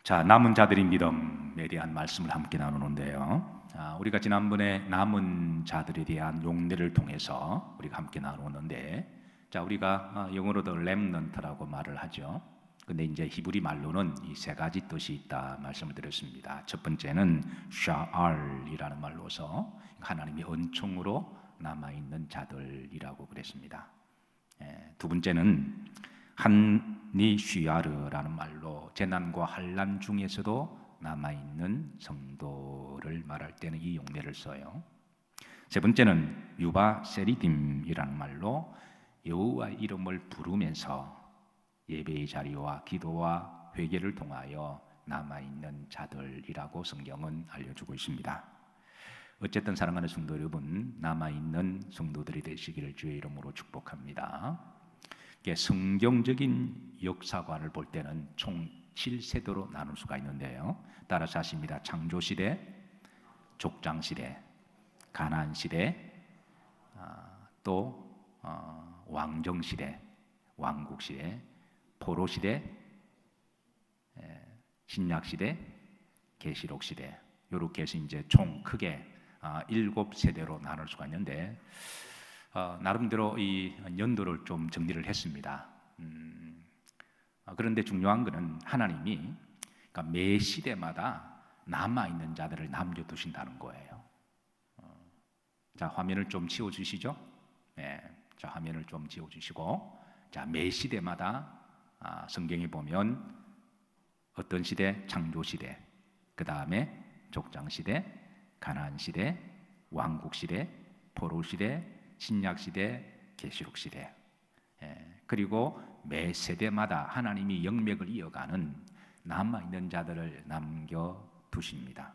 자, 남은 자들의 믿음에 대한 말씀을 함께 나누는데요. 우리가 지난번에 남은 자들에 대한 용례를 통해서 우리가 함께 나누었는데, 자, 우리가 영어로도 렘넌트라고 말을 하죠. 근데 이제 히브리 말로는 이 세 가지 뜻이 있다 말씀을 드렸습니다. 첫 번째는 샤알이라는 말로서 하나님의 은총으로 남아있는 자들이라고 그랬습니다. 두 번째는 한니쉬아르라는 말로 재난과 환난 중에서도 남아있는 성도를 말할 때는 이 용례를 써요. 세 번째는 유바세리딤이라는 말로 여호와 이름을 부르면서 예배의 자리와 기도와 회개를 통하여 남아있는 자들이라고 성경은 알려주고 있습니다. 어쨌든 사랑하는 성도 여러분, 남아있는 성도들이 되시기를 주의 이름으로 축복합니다. 성경적인 역사관을 볼 때는 총 7세대로 나눌 수가 있는데요. 따라서 하십니다. 창조시대, 족장시대, 가나안시대, 또 왕정시대, 왕국시대, 포로시대, 신약시대, 계시록시대, 이렇게 해서 이제 총 크게 7세대로 나눌 수가 있는데, 나름대로 이 연도를 좀 정리를 했습니다. 그런데 중요한 것은 하나님이 그러니까 매 시대마다 남아있는 자들을 남겨두신다는 거예요. 자, 화면을 좀 지워주시죠. 네, 자, 화면을 좀 지워주시고, 자, 매 시대마다 성경에 보면 어떤 시대? 창조시대, 그 다음에 족장시대, 가나안시대, 왕국시대, 포로시대, 신약시대, 계시록시대, 그리고 매 세대마다 하나님이 영맥을 이어가는 남아있는 자들을 남겨두십니다.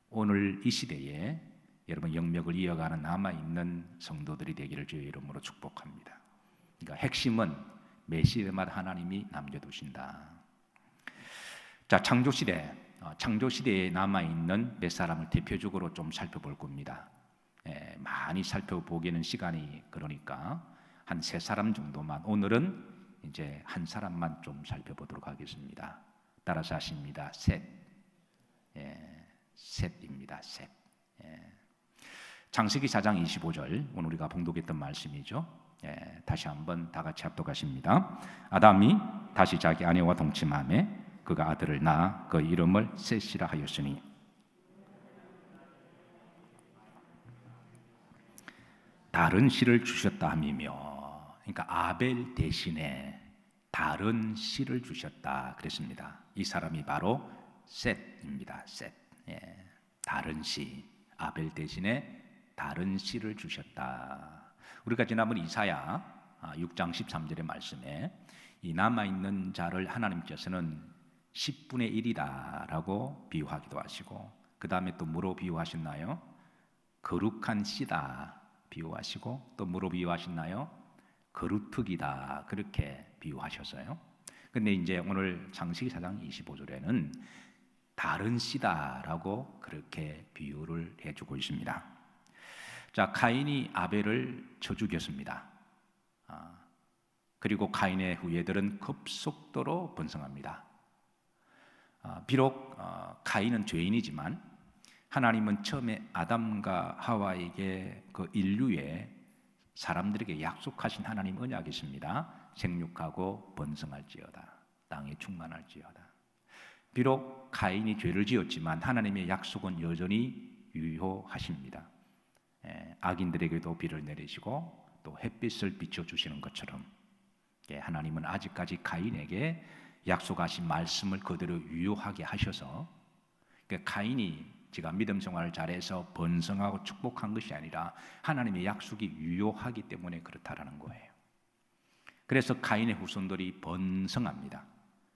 오늘 이 시대에 여러분 영맥을 이어가는 남아있는 성도들이 되기를 주의 이름으로 축복합니다. 그러니까 핵심은 매 시대마다 하나님이 남겨두신다. 자, 창조시대에 남아있는 몇 사람을 대표적으로 좀 살펴볼 겁니다. 많이 살펴보기에는 시간이 그러니까 한 3사람 정도만, 오늘은 이제 한 사람만 좀 살펴보도록 하겠습니다. 따라서 하십니다. 셋입니다. 셋. 창세기 4장 25절, 오늘 우리가 봉독했던 말씀이죠. 다시 한번 다 같이 합독하십니다. 아담이 다시 자기 아내와 동침하매 그가 아들을 낳아 그 이름을 셋이라 하였으니, 다른 씨를 주셨다 함이며, 그러니까 아벨 대신에 다른 씨를 주셨다 그랬습니다. 이 사람이 바로 셋입니다. 셋. 다른 씨, 아벨 대신에 다른 씨를 주셨다. 우리가 지난번 이사야 6장 13절의 말씀에 이 남아있는 자를 하나님께서는 10분의 1이다라고 비유하기도 하시고, 그 다음에 또 뭐로 비유하셨나요? 거룩한 씨다 비유하시고, 또 뭐로 비유하셨나요? 거루특이다, 그렇게 비유하셨어요. 근데 이제 오늘 창세기 4장 25절에는 다른 씨다라고 그렇게 비유를 해주고 있습니다. 자, 카인이 아벨을 쳐 죽였습니다. 그리고 카인의 후예들은 급속도로 번성합니다. 비록 카인은 죄인이지만 하나님은 처음에 아담과 하와에게 그 인류의 사람들에게 약속하신 하나님 언약이 있습니다. 생육하고 번성할지어다, 땅에 충만할지어다. 비록 카인이 죄를 지었지만 하나님의 약속은 여전히 유효하십니다. 악인들에게도 비를 내리시고 또 햇빛을 비춰주시는 것처럼 하나님은 아직까지 카인에게 약속하신 말씀을 그대로 유효하게 하셔서, 카인이 제가 믿음 생활을 잘해서 번성하고 축복한 것이 아니라 하나님의 약속이 유효하기 때문에 그렇다라는 거예요. 그래서 카인의 후손들이 번성합니다.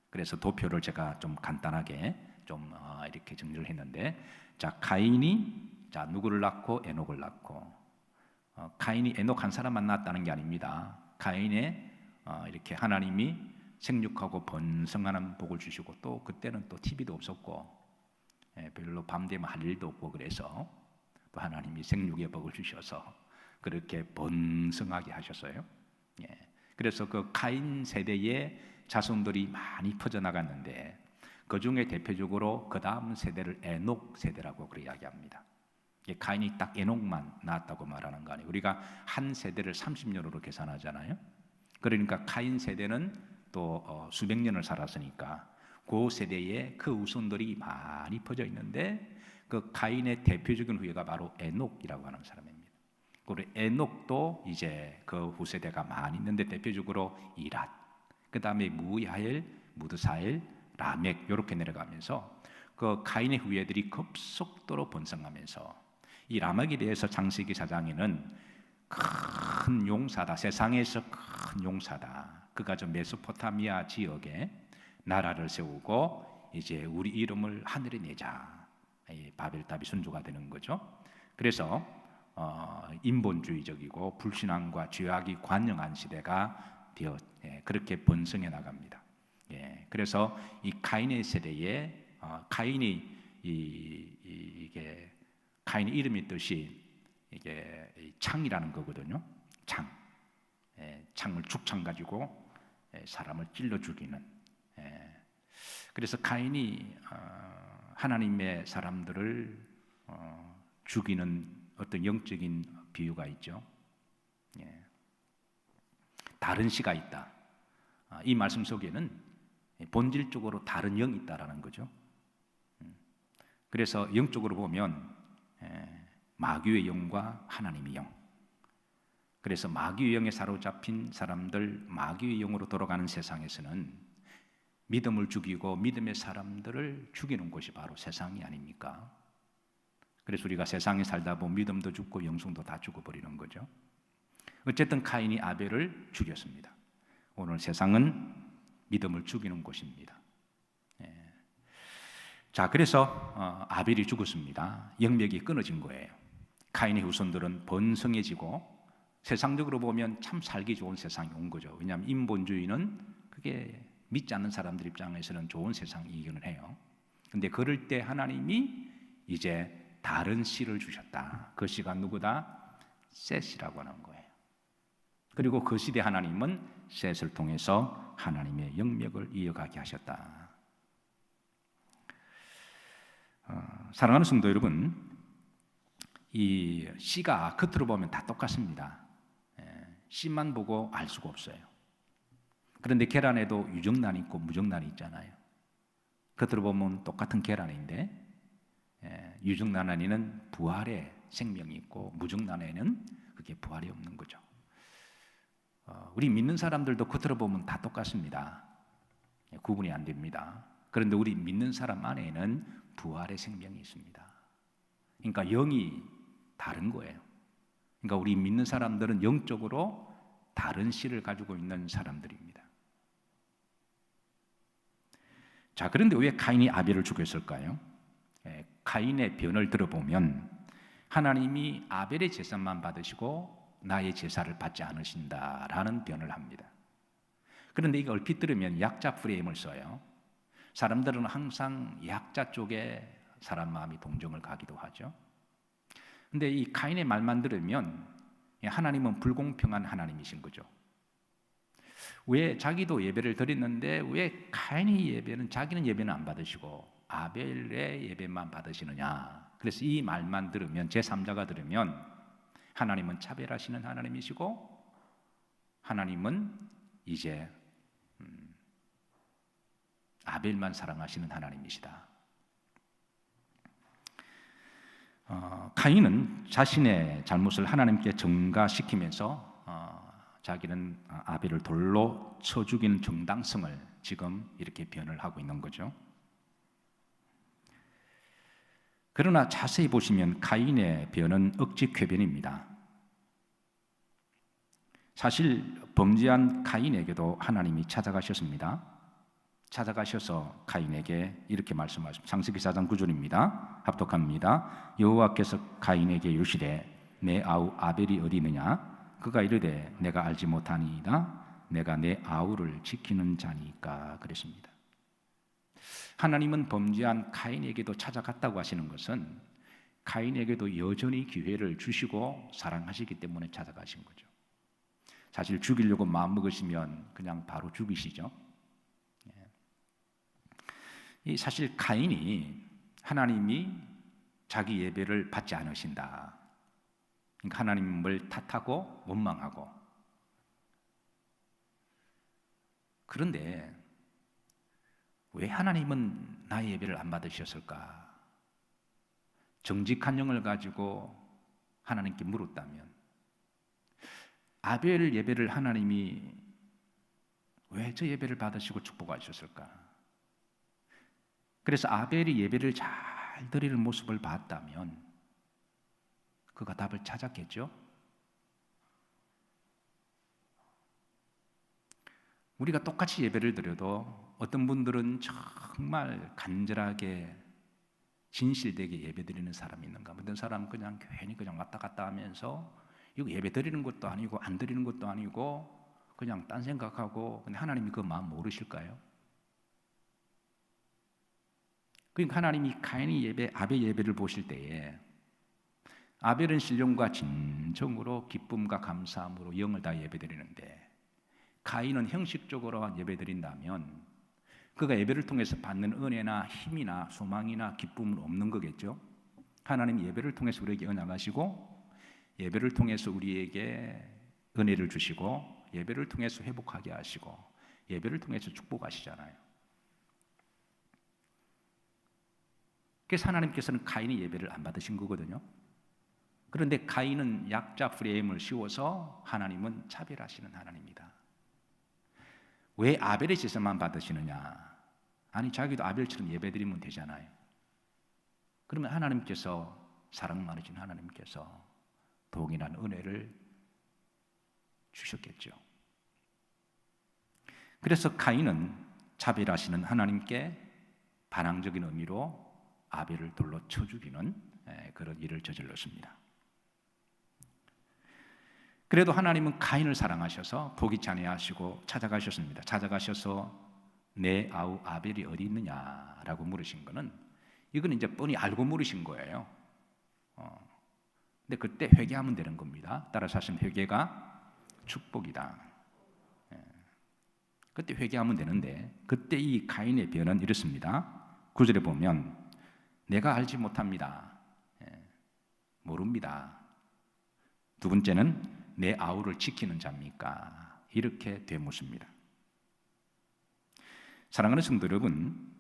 그래서 도표를 제가 좀 간단하게 좀 이렇게 정리를 했는데, 자, 카인이 누구를 낳고 에녹을 낳고, 카인이 에녹 한 사람만 낳았다는 게 아닙니다. 카인에 이렇게 하나님이 생육하고 번성하는 복을 주시고, 또 그때는 또 TV도 없었고 별로 밤 되면 할 일도 없고, 그래서 또 하나님이 생육의 복을 주셔서 그렇게 번성하게 하셨어요. 그래서 그 카인 세대의 자손들이 많이 퍼져나갔는데, 그 중에 대표적으로 그 다음 세대를 에녹 세대라고 그렇게 이야기합니다. 가인이 딱 에녹만 낳았다고 말하는 거 아니에요. 우리가 한 세대를 30년으로 계산하잖아요. 그러니까 카인 세대는 또 수백 년을 살았으니까 그 세대에 그 후손들이 많이 퍼져 있는데 그 카인의 대표적인 후예가 바로 에녹이라고 하는 사람입니다. 그리고 에녹도 이제 그 후세대가 많이 있는데 대표적으로 이랏, 그 다음에 무야엘, 무드사엘, 라멕 이렇게 내려가면서 그 카인의 후예들이 급속도로 번성하면서 이 라멕에 대해서 창세기 4장에는 큰 용사다, 세상에서 큰 용사다. 그가 저 메소포타미아 지역에 나라를 세우고 이제 우리 이름을 하늘에 내자. 바벨탑이 선조가 되는 거죠. 그래서 인본주의적이고 불신앙과 죄악이 관영한 시대가 되어 그렇게 번성해 나갑니다. 그래서 이 카인의 세대에 카인이 이게 카인의 이름의 뜻이 이게 창이라는 거거든요. 창을 죽창 가지고 사람을 찔러 죽이는. 그래서 카인이 하나님의 사람들을 죽이는 어떤 영적인 비유가 있죠. 다른 씨가 있다. 이 말씀 속에는 본질적으로 다른 영이 있다라는 거죠. 그래서 영적으로 보면 마귀의 영과 하나님의 영. 그래서 마귀의 영에 사로잡힌 사람들, 마귀의 영으로 돌아가는 세상에서는 믿음을 죽이고 믿음의 사람들을 죽이는 곳이 바로 세상이 아닙니까? 그래서 우리가 세상에 살다 보면 믿음도 죽고 영성도 다 죽어버리는 거죠. 어쨌든 카인이 아벨을 죽였습니다. 오늘 세상은 믿음을 죽이는 곳입니다. 자, 그래서 아벨이 죽었습니다. 영맥이 끊어진 거예요. 카인의 후손들은 번성해지고 세상적으로 보면 참 살기 좋은 세상이 온 거죠. 왜냐하면 인본주의는 그게 믿지 않는 사람들 입장에서는 좋은 세상이기는 해요. 근데 그럴 때 하나님이 이제 다른 씨를 주셨다. 그 씨가 누구다? 셋이라고 하는 거예요. 그리고 그 시대 하나님은 셋을 통해서 하나님의 영맥을 이어가게 하셨다. 사랑하는 성도 여러분, 이 씨가 겉으로 보면 다 똑같습니다. 씨만 보고 알 수가 없어요. 그런데 계란에도 유정란이 있고 무정란이 있잖아요. 겉으로 보면 똑같은 계란인데 유정란 안에는 부활의 생명이 있고 무정란 안에는 그게 부활이 없는 거죠. 우리 믿는 사람들도 겉으로 보면 다 똑같습니다. 구분이 안 됩니다. 그런데 우리 믿는 사람 안에는 부활의 생명이 있습니다. 그러니까 영이 다른 거예요. 그러니까 우리 믿는 사람들은 영적으로 다른 씨를 가지고 있는 사람들입니다. 자, 그런데 왜 카인이 아벨을 죽였을까요? 카인의 변을 들어보면 하나님이 아벨의 제사만 받으시고 나의 제사를 받지 않으신다라는 변을 합니다. 그런데 이거 얼핏 들으면 약자 프레임을 써요. 사람들은 항상 약자 쪽에 사람 마음이 동정을 가기도 하죠. 근데 이 카인의 말만 들으면 하나님은 불공평한 하나님이신 거죠. 왜 자기도 예배를 드렸는데 왜 카인의 예배는 자기는 예배는 안 받으시고 아벨의 예배만 받으시느냐. 그래서 이 말만 들으면 제3자가 들으면 하나님은 차별하시는 하나님이시고 하나님은 이제 아벨만 사랑하시는 하나님이시다. 카인은 자신의 잘못을 하나님께 전가시키면서 자기는 아벨을 돌로 쳐 죽이는 정당성을 지금 이렇게 변을 하고 있는 거죠. 그러나 자세히 보시면 카인의 변은 억지 궤변입니다. 사실 범죄한 카인에게도 하나님이 찾아가셨습니다. 찾아가셔서 카인에게 이렇게 말씀하십니다. 창세기 4장 9절입니다. 합독합니다. 여호와께서 카인에게 이르시되 내 아우 아벨이 어디 있느냐? 그가 이르되 내가 알지 못하니이다. 내가 내 아우를 지키는 자니까 그랬습니다. 하나님은 범죄한 카인에게도 찾아갔다고 하시는 것은 카인에게도 여전히 기회를 주시고 사랑하시기 때문에 찾아가신 거죠. 사실 죽이려고 마음먹으시면 그냥 바로 죽이시죠. 이 사실 가인이 하나님이 자기 예배를 받지 않으신다. 그러니까 하나님을 탓하고 원망하고. 그런데 왜 하나님은 나의 예배를 안 받으셨을까? 정직한 영을 가지고 하나님께 물었다면, 아벨 예배를 하나님이 왜 저 예배를 받으시고 축복하셨을까? 그래서 아벨이 예배를 잘 드리는 모습을 봤다면 그가 답을 찾았겠죠? 우리가 똑같이 예배를 드려도 어떤 분들은 정말 간절하게 진실되게 예배 드리는 사람이 있는가? 어떤 사람은 그냥 괜히 그냥 왔다 갔다 하면서 이거 예배 드리는 것도 아니고 안 드리는 것도 아니고 그냥 딴 생각하고, 근데 하나님이 그 마음 모르실까요? 그러니까 하나님이 가인의 예배, 아벨 예배를 보실 때에 아벨은 신령과 진정으로 기쁨과 감사함으로 영을 다 예배드리는데, 가인은 형식적으로만 예배드린다면 그가 예배를 통해서 받는 은혜나 힘이나 소망이나 기쁨은 없는 거겠죠. 하나님 예배를 통해서 우리에게 은혜하시고, 예배를 통해서 우리에게 은혜를 주시고, 예배를 통해서 회복하게 하시고, 예배를 통해서 축복하시잖아요. 그래서 하나님께서는 가인의 예배를 안 받으신 거거든요. 그런데 가인은 약자 프레임을 씌워서 하나님은 차별하시는 하나님입니다. 왜 아벨의 제사만 받으시느냐? 아니, 자기도 아벨처럼 예배드리면 되잖아요. 그러면 하나님께서, 사랑 많으신 하나님께서 동일한 은혜를 주셨겠죠. 그래서 가인은 차별하시는 하나님께 반항적인 의미로 아벨을 돌로 쳐 죽이는 그런 일을 저질렀습니다. 그래도 하나님은 가인을 사랑하셔서 포기치 아니하시고 찾아가셨습니다. 찾아가셔서 내 아우 아벨이 어디 있느냐라고 물으신 거는, 이건 이제 뻔히 알고 물으신 거예요. 근데 그때 회개하면 되는 겁니다. 따라서 하신 회개가 축복이다. 그때 회개하면 되는데, 그때 이 가인의 변은 이렇습니다. 9절에 보면 내가 알지 못합니다. 모릅니다. 두 번째는 내 아우를 지키는 자입니까? 이렇게 되묻습니다. 사랑하는 성도 여러분,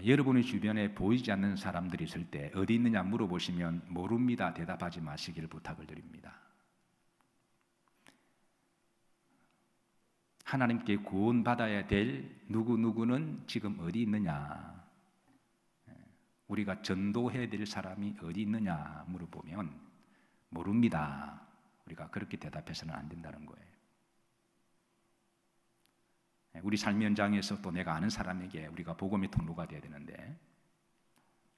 여러분의 주변에 보이지 않는 사람들이 있을 때 어디 있느냐 물어보시면 모릅니다 대답하지 마시기를 부탁을 드립니다. 하나님께 구원받아야 될 누구누구는 지금 어디 있느냐, 우리가 전도해야 될 사람이 어디 있느냐 물어보면 모릅니다. 우리가 그렇게 대답해서는 안 된다는 거예요. 우리 삶의 현장에서 또 내가 아는 사람에게 우리가 복음의 통로가 돼야 되는데,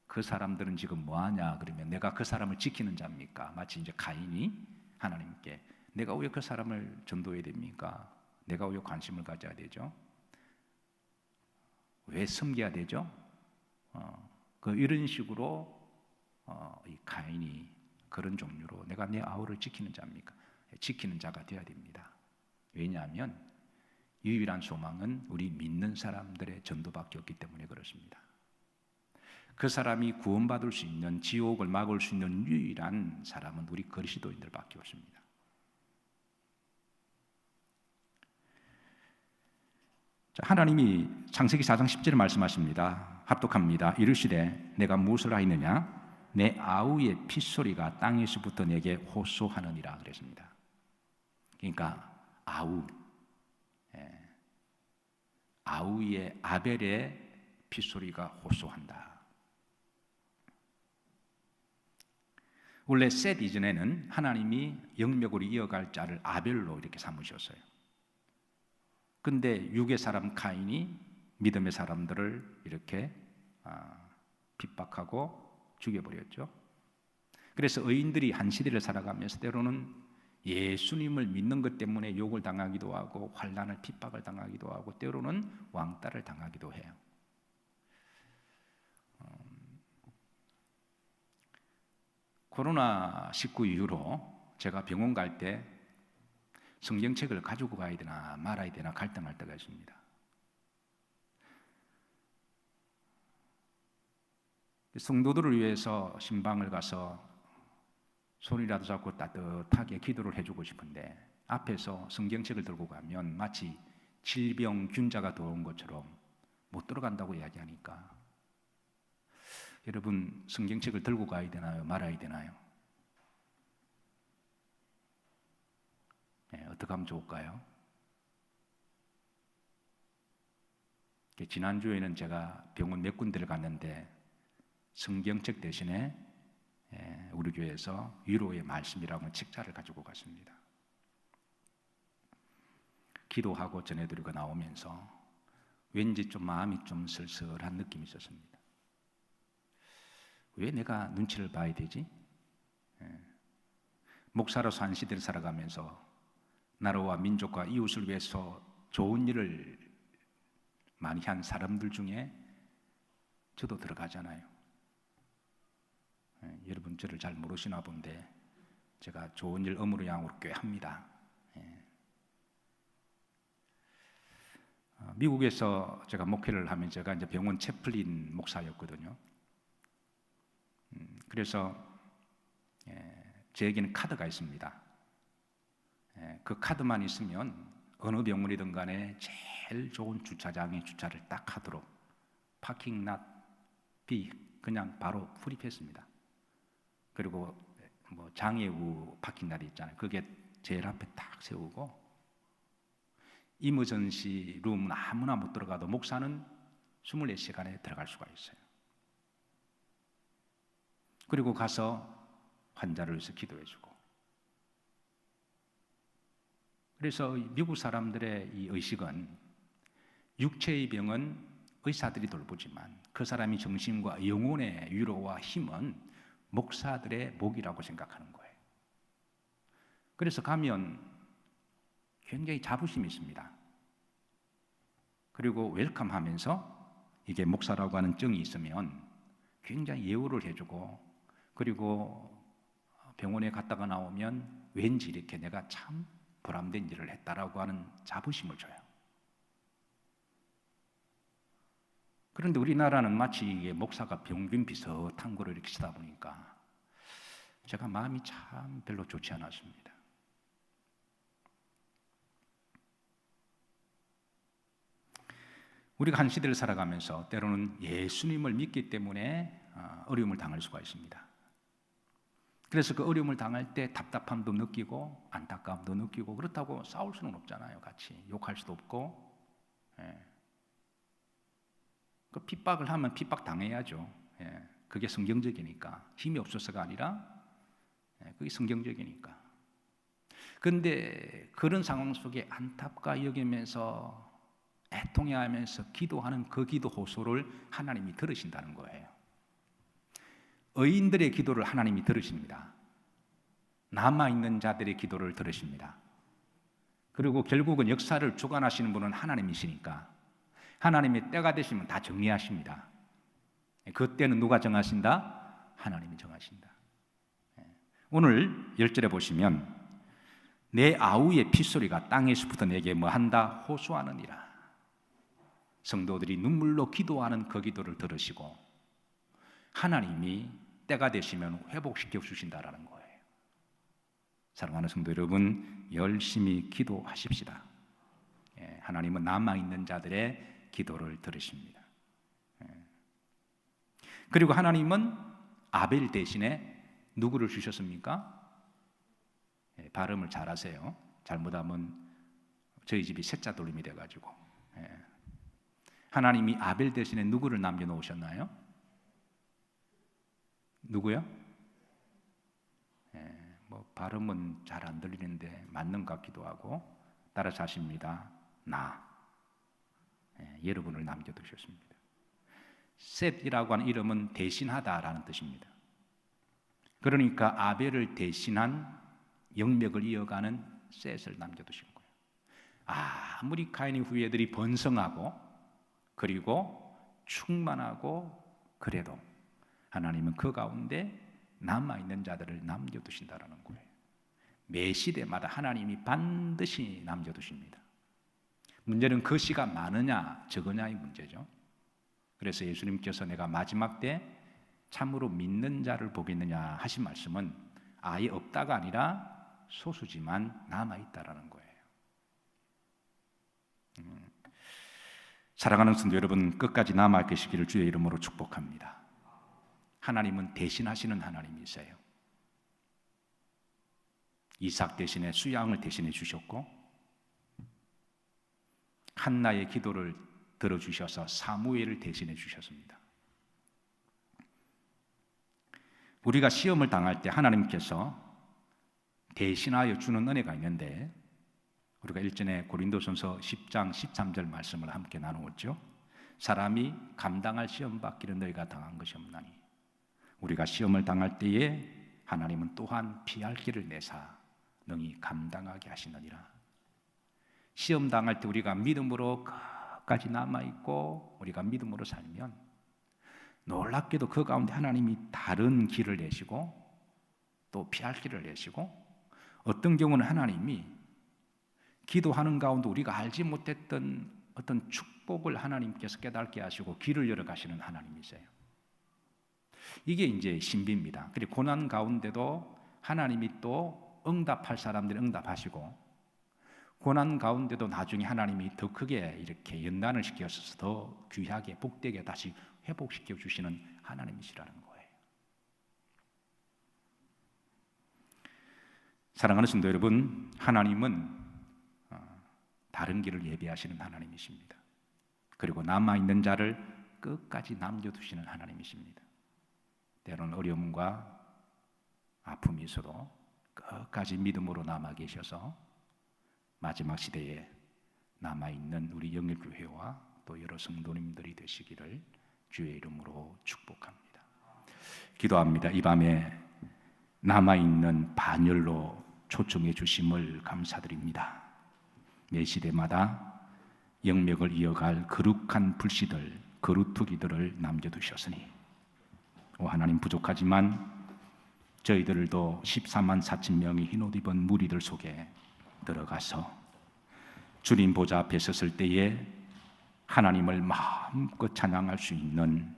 그 사람들은 지금 뭐하냐 그러면 내가 그 사람을 지키는 자입니까? 마치 이제 가인이 하나님께 내가 왜 그 사람을 전도해야 됩니까? 내가 왜 관심을 가져야 되죠? 왜 섬겨야 되죠? 이런 식으로 이 가인이 그런 종류로 내가 내 아우를 지키는 자입니까? 지키는 자가 되어야 됩니다. 왜냐하면 유일한 소망은 우리 믿는 사람들의 전도밖에 없기 때문에 그렇습니다. 그 사람이 구원받을 수 있는, 지옥을 막을 수 있는 유일한 사람은 우리 그리스도인들밖에 없습니다. 하나님이 창세기 4장 10절에 말씀하십니다. 합독합니다. 이르시되 내가 무엇을 하였느냐? 내 아우의 핏소리가 땅에서부터 내게 호소하느니라 그랬습니다. 그러니까 아우의 아벨의 핏소리가 호소한다. 원래 셋 이전에는 하나님이 영역으로 이어갈 자를 아벨로 이렇게 삼으셨어요. 근데 육의 사람 가인이 믿음의 사람들을 이렇게 핍박하고 죽여버렸죠. 그래서 의인들이 한 시대를 살아가면서 때로는 예수님을 믿는 것 때문에 욕을 당하기도 하고 환난을 핍박을 당하기도 하고 때로는 왕따를 당하기도 해요. 코로나19 이후로 제가 병원 갈 때 성경책을 가지고 가야 되나 말아야 되나 갈등할 때가 있습니다. 성도들을 위해서 신방을 가서 손이라도 잡고 따뜻하게 기도를 해주고 싶은데 앞에서 성경책을 들고 가면 마치 질병균자가 들어온 것처럼 못 들어간다고 이야기하니까 여러분 성경책을 들고 가야 되나요? 말아야 되나요? 네, 어떻게 하면 좋을까요? 지난주에는 제가 병원 몇 군데를 갔는데 성경책 대신에 우리 교회에서 위로의 말씀이라고 책자를 가지고 갔습니다. 기도하고 전해드리고 나오면서 왠지 좀 마음이 좀 쓸쓸한 느낌이 있었습니다. 왜 내가 눈치를 봐야 되지? 목사로서 한 시대를 살아가면서 나라와 민족과 이웃을 위해서 좋은 일을 많이 한 사람들 중에 저도 들어가잖아요. 여러분 저를 잘 모르시나 본데 제가 좋은 일 어무로 양으로 꽤 합니다. 미국에서 제가 목회를 하면 제가 이제 병원 채플린 목사였거든요. 그래서 저에게는 카드가 있습니다. 그 카드만 있으면 어느 병원이든 간에 제일 좋은 주차장에 주차를 딱 하도록 파킹 랏 B 그냥 바로 풀입했습니다. 그리고 뭐 장애우 파킹날이 있잖아요. 그게 제일 앞에 딱 세우고 이머전시 룸은 아무나 못 들어가도 목사는 24시간에 들어갈 수가 있어요. 그리고 가서 환자를 위해서 기도해주고 그래서 미국 사람들의 이 의식은 육체의 병은 의사들이 돌보지만 그 사람이 정신과 영혼의 위로와 힘은 목사들의 몫이라고 생각하는 거예요. 그래서 가면 굉장히 자부심이 있습니다. 그리고 웰컴하면서 이게 목사라고 하는 증이 있으면 굉장히 예우를 해주고 그리고 병원에 갔다가 나오면 왠지 이렇게 내가 참 보람된 일을 했다라고 하는 자부심을 줘요. 그런데 우리나라는 마치 이게 목사가 병균 비슷한 거를 이렇게 쓰다 보니까 제가 마음이 참 별로 좋지 않았습니다. 우리가 한 시대를 살아가면서 때로는 예수님을 믿기 때문에 어려움을 당할 수가 있습니다. 그래서 그 어려움을 당할 때 답답함도 느끼고 안타까움도 느끼고 그렇다고 싸울 수는 없잖아요. 같이 욕할 수도 없고 그 핍박을 하면 핍박 당해야죠. 그게 성경적이니까 힘이 없어서가 아니라 그게 성경적이니까. 그런데 그런 상황 속에 안타까 여기면서 애통해하면서 기도하는 그 기도 호소를 하나님이 들으신다는 거예요. 의인들의 기도를 하나님이 들으십니다. 남아있는 자들의 기도를 들으십니다. 그리고 결국은 역사를 주관하시는 분은 하나님이시니까 하나님의 때가 되시면 다 정리하십니다. 그때는 누가 정하신다? 하나님이 정하신다. 오늘 10절에 보시면 내 아우의 핏소리가 땅에서부터 내게 뭐한다? 호소하느니라. 성도들이 눈물로 기도하는 그 기도를 들으시고 하나님이 때가 되시면 회복시켜 주신다라는 거예요. 사랑하는 성도 여러분, 열심히 기도하십시다. 하나님은 남아있는 자들의 기도를 들으십니다. 그리고 하나님은 아벨 대신에 누구를 주셨습니까? 발음을 잘하세요. 잘못하면 저희 집이 셋자 돌림이 돼가지고 하나님이 아벨 대신에 누구를 남겨놓으셨나요? 누구요? 뭐 발음은 잘 안 들리는데 맞는 것 같기도 하고 따라서 하십니다. 여러분을 남겨두셨습니다. 셋이라고 하는 이름은 대신하다라는 뜻입니다. 그러니까 아벨을 대신한 영맥을 이어가는 셋을 남겨두신 거예요. 아무리 가인의 후예들이 번성하고 그리고 충만하고 그래도 하나님은 그 가운데 남아있는 자들을 남겨두신다는 거예요. 매 시대마다 하나님이 반드시 남겨두십니다. 문제는 그 시가 많으냐 적으냐의 문제죠. 그래서 예수님께서 내가 마지막 때 참으로 믿는 자를 보겠느냐 하신 말씀은 아예 없다가 아니라 소수지만 남아있다라는 거예요. 사랑하는 성도 여러분, 끝까지 남아 계시기를 주의 이름으로 축복합니다. 하나님은 대신하시는 하나님이세요. 이삭 대신에 수양을 대신해 주셨고, 한나의 기도를 들어주셔서 사무엘을 대신해 주셨습니다. 우리가 시험을 당할 때 하나님께서 대신하여 주는 은혜가 있는데, 우리가 일전에 고린도전서 10장 13절 말씀을 함께 나누었죠. 사람이 감당할 시험 받기를 너희가 당한 것이 없나니, 우리가 시험을 당할 때에 하나님은 또한 피할 길을 내사 능히 감당하게 하시느니라. 시험 당할 때 우리가 믿음으로 끝까지 남아있고 우리가 믿음으로 살면 놀랍게도 그 가운데 하나님이 다른 길을 내시고 또 피할 길을 내시고, 어떤 경우는 하나님이 기도하는 가운데 우리가 알지 못했던 어떤 축복을 하나님께서 깨닫게 하시고 길을 열어 가시는 하나님이세요. 이게 이제 신비입니다. 그리고 고난 가운데도 하나님이 또 응답할 사람들이 응답하시고, 고난 가운데도 나중에 하나님이 더 크게 이렇게 연단을 시켜서 더 귀하게 복되게 다시 회복시켜 주시는 하나님이시라는 거예요. 사랑하는 성도 여러분, 하나님은 다른 길을 예비하시는 하나님이십니다. 그리고 남아있는 자를 끝까지 남겨두시는 하나님이십니다. 때로는 어려움과 아픔이 있어도 끝까지 믿음으로 남아 계셔서 마지막 시대에 남아있는 우리 영일교회와 또 여러 성도님들이 되시기를 주의 이름으로 축복합니다. 기도합니다. 이 밤에 남아있는 반열로 초청해 주심을 감사드립니다. 매 시대마다 영맥을 이어갈 거룩한 불씨들, 거루투기들을 남겨두셨으니, 오 하나님, 부족하지만 저희들도 14만 4천 명의 흰옷 입은 무리들 속에 들어가서 주님 보좌 앞에 섰을 때에 하나님을 마음껏 찬양할 수 있는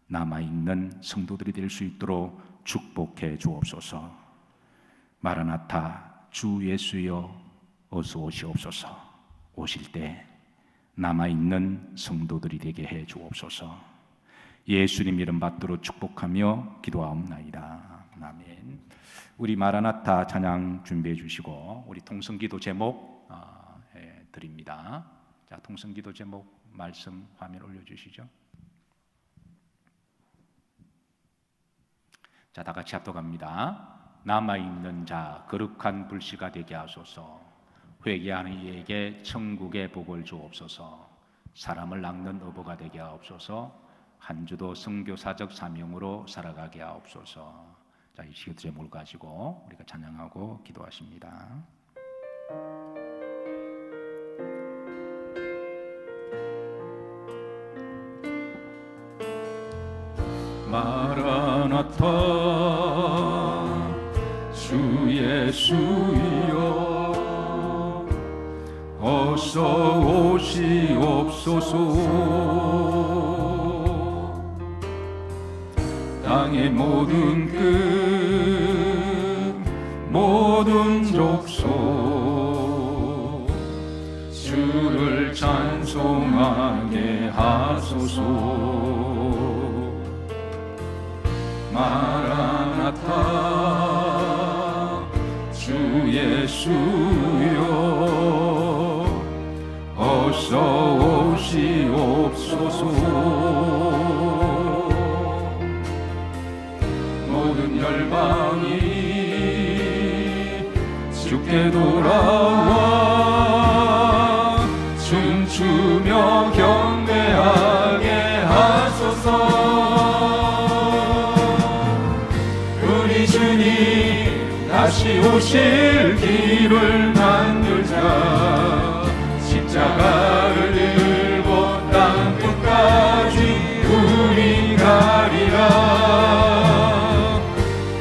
남아있는 성도들이 될 수 있도록 축복해 주옵소서. 마라나타, 주 예수여 어서 오시옵소서. 오실 때 남아있는 성도들이 되게 해 주옵소서. 예수님 이름 받들어 축복하며 기도하옵나이다. 아멘. 우리 마라나타 찬양 준비해 주시고 우리 통성기도 제목 드립니다. 자, 통성기도 제목 말씀 화면 올려주시죠. 자, 다 같이 합독합니다. 남아있는 자 거룩한 불씨가 되게 하소서. 회개하는 이에게 천국의 복을 주옵소서. 사람을 낚는 어부가 되게 하옵소서. 한 주도 선교사적 사명으로 살아가게 하옵소서. 자, 이 시간 제목을 가지고 우리가 찬양하고 기도하십니다. 마라나타 주 예수여 어서 오시옵소서. 땅의 모든 끝 모든 족속 주를 찬송하게 하소서. 마라나타 주 예수여 어서 오시옵소서. 모든 열방이 주께 돌아와 춤추며 경배하게 하소서. 우리 주님 다시 오실 길을 만들자. 십자가를 들고 땅 끝까지 우리 가리라.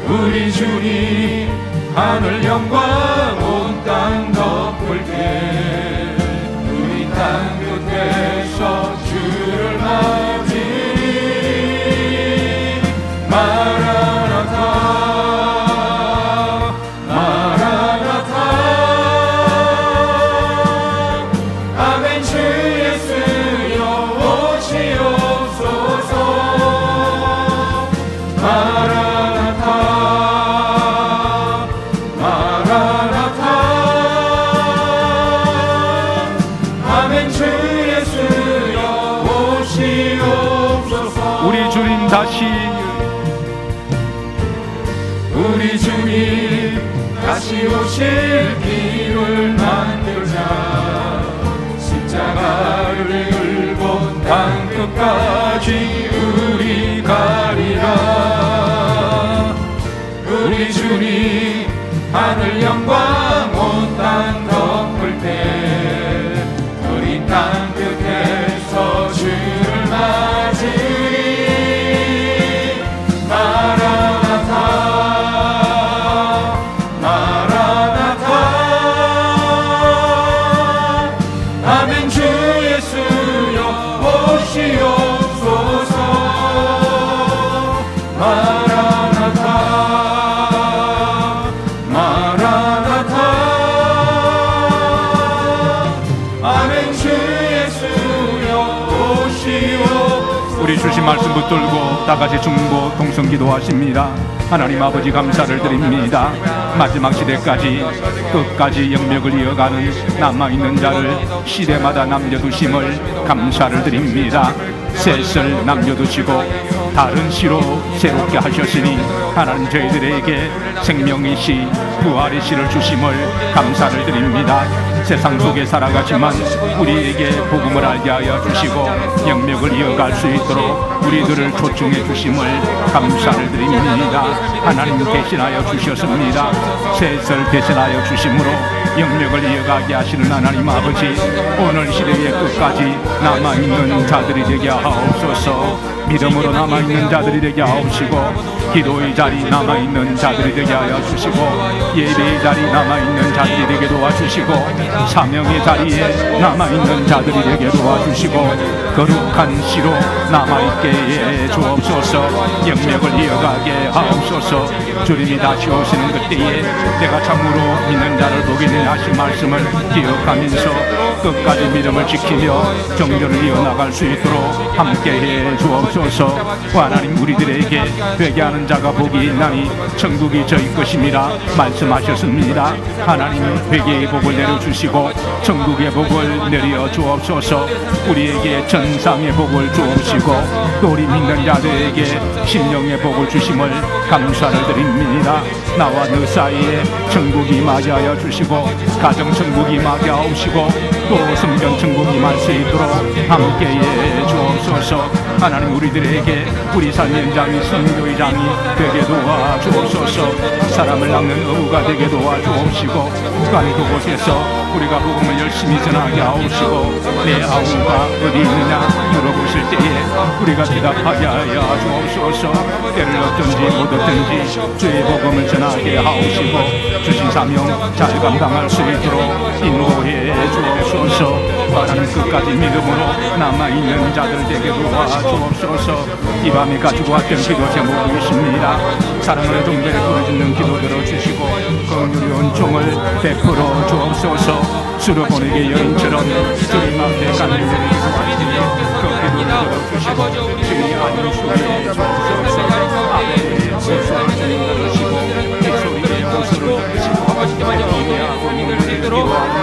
우리 주님 하늘 영광 온 땅 덮을 때 우리 땅 끝에서 주를 맞이 오시옵소서. 우리 주님 다시 우리 주님 다시 오실 길을 만들자. 십자가를 들고 땅 끝까지 우리 가리라. 우리 주님 하늘 영광 온 땅 덮을 때 우리 땅 끝에서 주를 맞으리. 마라나타 마라나타. 아멘. 주 예수여 오시옵소서. 마라나타 마라나타. 아멘. 주 예수여 오시옵소서. 우리 주신 말씀 붙들고 다같이 중보 동성 기도하십니다. 하나님 아버지 감사를 드립니다. 마지막 시대까지 끝까지 영역을 이어가는 남아있는 자를 시대마다 남겨두심을 감사를 드립니다. 셋을 남겨두시고 다른 시로 새롭게 하셨으니 하나님 저희들에게 생명의 시 부활의 시를 주심을 감사를 드립니다. 세상 속에 살아가지만 우리에게 복음을 알게 하여 주시고 영역을 이어갈 수 있도록 우리들을 초청해 주심을 감사를 드립니다. 하나님 대신하여 주셨습니다. 셋을 대신하여 주심으로 영역을 이어가게 하시는 하나님 아버지, 오늘 시대의 끝까지 남아있는 자들이 되게 하옵소서. 믿음으로 남아있는 자들이 되게 하옵시고, 기도의 자리 남아있는 자들이 되게 하여 주시고, 예배의 자리 남아있는 자들이 되게 도와주시고, 사명의 자리에 남아있는 자들이 되게 도와주시고, 거룩한 시로 남아있게 해 주옵소서. 영역을 이어가게 하옵소서. 주님이 다시 오시는 그때에 내가 참으로 믿는 자를 보게 되는 하신 말씀을 기억하면서 끝까지 믿음을 지키며 정전을 이어나갈 수 있도록 함께해 주옵소서. 하나님, 우리들에게 회개하는 자가 복이 있나니 천국이 저희 것임이라 말씀하셨습니다. 하나님, 회개의 복을 내려주시고 천국의 복을 내려 주옵소서. 우리에게 전상의 복을 주옵시고 또 우리 믿는 자들에게 심령의 복을 주심을 감사를 드립니다. 나와 너 사이에 천국이 임하게 하여 주시고 가정 천국이 임하게 하옵시고 또 성전 천국이 임할 수 있도록 함께해 주옵소서. 하나님, 우리들에게 우리 삶의 현장이 선교의 장이 되게 도와주옵소서. 사람을 낚는 어부가 되게 도와주옵시고 간 그곳에서 우리가 복음을 열심히 전하게 하옵시고 내 아우가 어디 있느냐 물어보실 때에 우리가 대답하게 하여 주옵소서. 때를 얻든지 못 얻든지 주의 복음을 전하게 하옵시고 주신 사명 잘 감당할 수 있도록 인도해 주옵소서. 하나님, 끝까지 믿음으로 남아있는 자들 되게 도와주옵소서. 이 밤에 가지고 왔던 기도 제목이 있습니다. 사랑하는 종들의 부르짖는 기도 들어주시고 긍휼의 은총을 베풀어 주옵소서. 수로 보내게 여인처럼 주님 앞에 가는 자들이 도와주시며 그 기도를 들어주시고 주의 안수에 주옵소서. 아버지의 보수와 주님을 들으시고 빅소리의 보수를 들으시고 대통령하고 님을 믿도록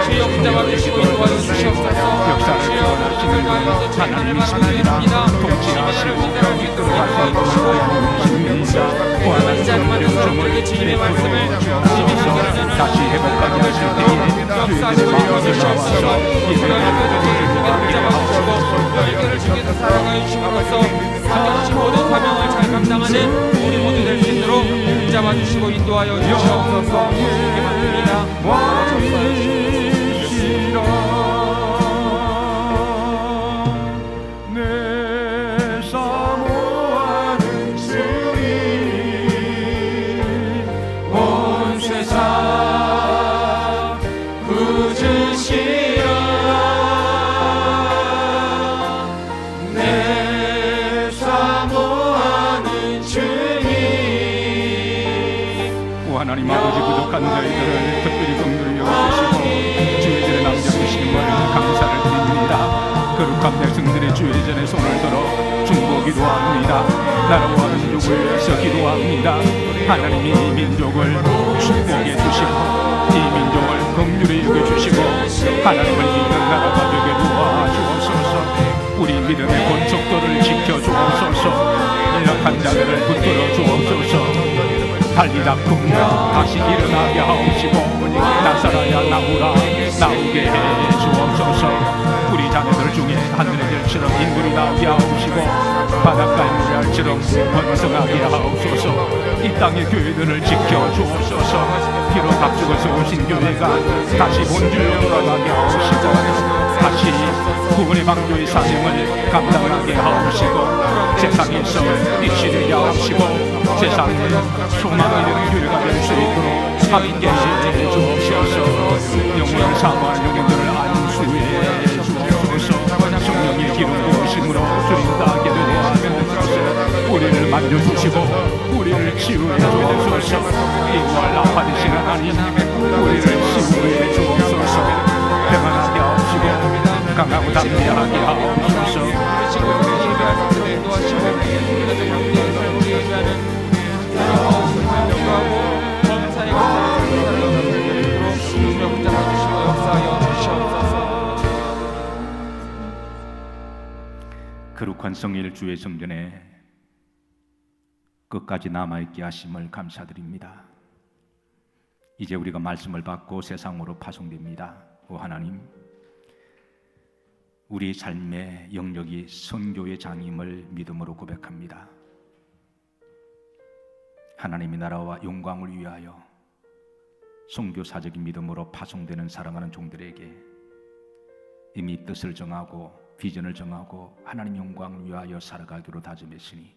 주의 영자와 주시고 도와주시옵소서. 역사를 구원하시는 분 하나님이십니다. 통치하시고 이끌어가시는 분 하나님이십니다. 하나님의 영종을 베풀어 주옵소서. 다시 회복하게 하실 때에 주님의 마음을 나와서 예배를 드리게 하옵소서. 너희들을 주께서 사랑하여 주심으로써 맡겨주신 모든 사명을 잘 감당하는 우리 모두 될 수 있도록 붙잡아주시고 인도하여 주시옵소서. 기도드립니다. 내 사모하는 주님 온 세상 구주시라. 내 사모하는 주님. 오 하나님 아버지, 부족한 저희들을 특별히 긍휼히 여겨주시고 주의들에 남겨주심을 감사를 드립니다. 거룩한 백성들의 주의 전에 손을 들어 중보 기도합니다. 나라와 민족을 위해서 기도합니다. 하나님이 이 민족을 축복해 주시고 이 민족을 긍휼히 여겨주시고 하나님을 믿는 나라가 되게 도와주옵소서. 우리 믿음의 권속도를 지켜주옵소서. 연약한 자들을 붙들어 주옵소서. 달리다 굶면 다시 일어나게 하옵시고 나사라야 나오게 해 주옵소서. 우리 자녀들 중에 하늘의 별처럼 인물이 나오게 하옵시고 바닷가의 모래알처럼 번성하게 하옵소서. 이 땅의 교회들을 지켜 주옵소서. 피로 값죽어서 오신 교회가 다시 본질로 돌아가게 하옵시고 다시 구원의 방주의 사명을 감당하게 하옵시고 세상에서 빛이 되게 하옵시고 세상에 소망이 되는 교회가 될 수 있도록 함께 해 주옵소서. 영혼을 사모하는 영혼들을 안수해 주옵소서. 성령의 기름 부으심으로 주님 따게 되도록 우리를 만져주시고 우리를 치유해 주옵소서. 이와 아파지시는 하나님 우리를 치유해 주옵소서. 평안하게 하옵시고 강하고 담대하게 하옵소서. 거룩한 성일 주의 성전에 끝까지 남아있게 하심을 감사드립니다. 이제 우리가 말씀을 받고 세상으로 파송됩니다. 오 하나님, 우리 삶의 영역이 선교의 장임을 믿음으로 고백합니다. 하나님의 나라와 영광을 위하여 선교사적인 믿음으로 파송되는 사랑하는 종들에게 이미 뜻을 정하고 비전을 정하고 하나님 영광을 위하여 살아가기로 다짐했으니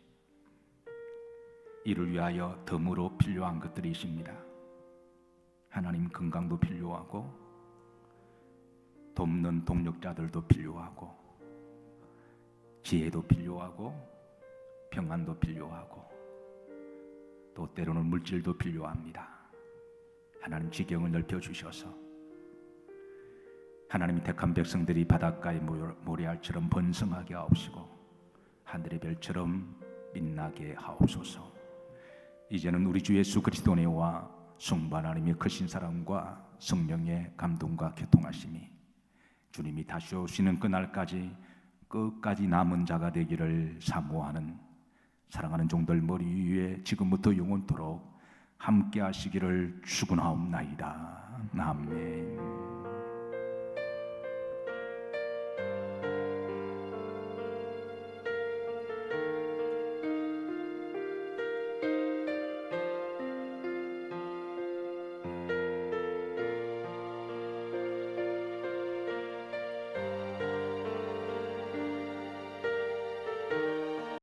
이를 위하여 덤으로 필요한 것들이 있습니다. 하나님 건강도 필요하고 돕는 동력자들도 필요하고 지혜도 필요하고 평안도 필요하고 또 때로는 물질도 필요합니다. 하나님 지경을 넓혀주셔서 하나님이 택한 백성들이 바닷가의 모래알처럼 번성하게 하옵시고 하늘의 별처럼 빛나게 하옵소서. 이제는 우리 주 예수 그리스도 안에와 성부 하나님의 크신 사랑과 성령의 감동과 교통하심이 주님이 다시 오시는 그날까지 끝까지 남은 자가 되기를 사모하는 사랑하는 종들 머리 위에 지금부터 영원토록 함께 하시기를 축원하옵나이다. 아멘.